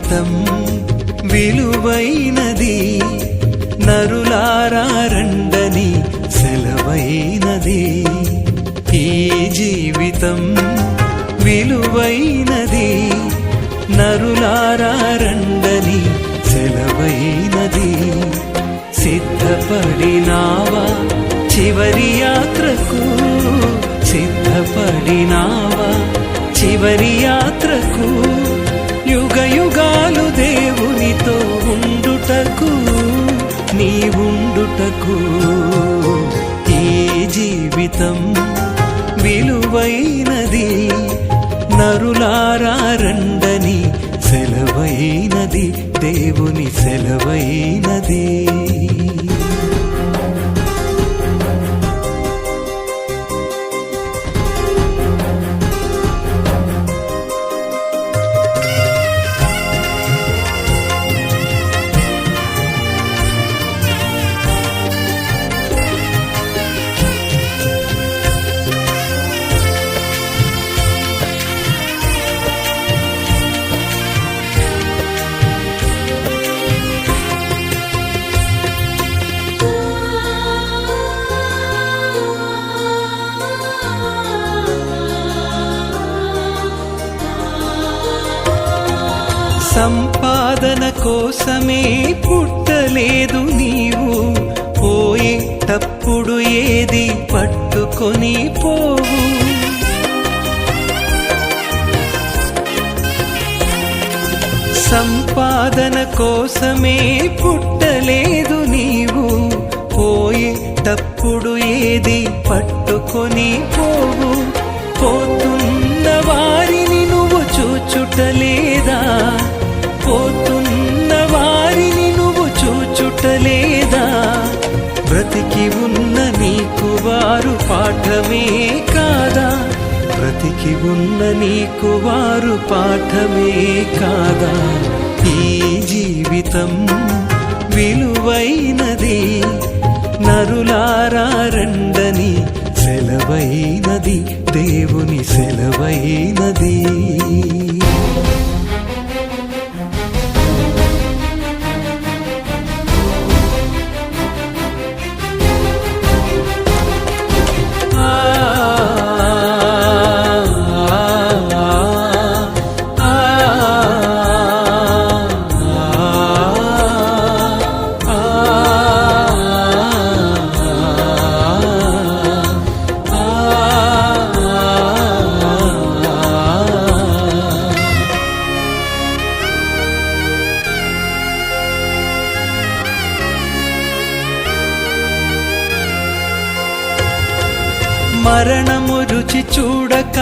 జీవితం విలువైనది, నరులారా రండని సెలవైనది. ఈ జీవితం విలువైనది, నరులారా రండని సెలవైనది. సిద్ధపడినావా చివరి యాత్రకు, సిద్ధపడినావా చివరి యాత్రకు, యుగ యుగాలు దేవునితో ఉండుటకు, నీవుండుటకు. ఈ జీవితం విలువైనది, నరులారా రండని సెలవైనది, దేవుని సెలవైనది. సంపాదన కోసమే పుట్టలేదు నీవు, పోయేటప్పుడు ఏది పట్టుకొని పోవు. సంపాదన కోసమే పుట్టలేదు నీవు, పోయేటప్పుడు ఏది పట్టుకొని పోవు. పోతున్న వారిని నువ్వు చూచుటలేదా, పోతున్న వారిని నువ్వు చూచుటలేదా. బ్రతికి ఉన్న నీకు వారు పాఠమే కాదా, బ్రతికి ఉన్న నీకు వారు పాఠమే కాదా. ఈ జీవితం విలువైనది, నరులారా రండని సెలవైనది, దేవుని సెలవైనది. మరణము రుచి చూడక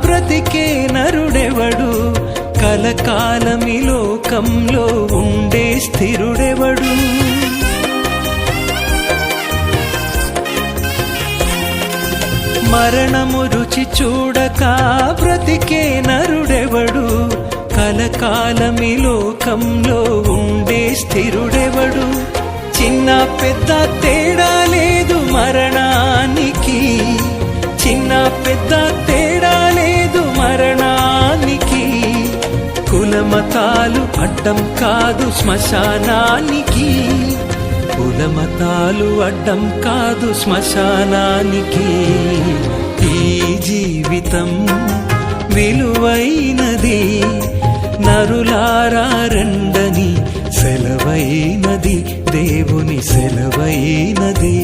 బ్రతికే నరుడెవడు, కలకాలమి లోకంలో ఉండే స్థిరుడెవడు. మరణము రుచి చూడక బ్రతికే నరుడెవడు, కలకాలమి లోకంలో ఉండే స్థిరుడెవడు. చిన్న పెద్ద తేడా లేదు మరణానికి, చిన్న పెద్ద తేడా లేదు మరణానికి. కులమతాలు అడ్డం కాదు శ్మశానానికి, కులమతాలు అడ్డం కాదు శ్మశానానికి. ఈ జీవితం విలువైనది, నరులారా రండని సెలవైనది, దేవుని సెలవైనది.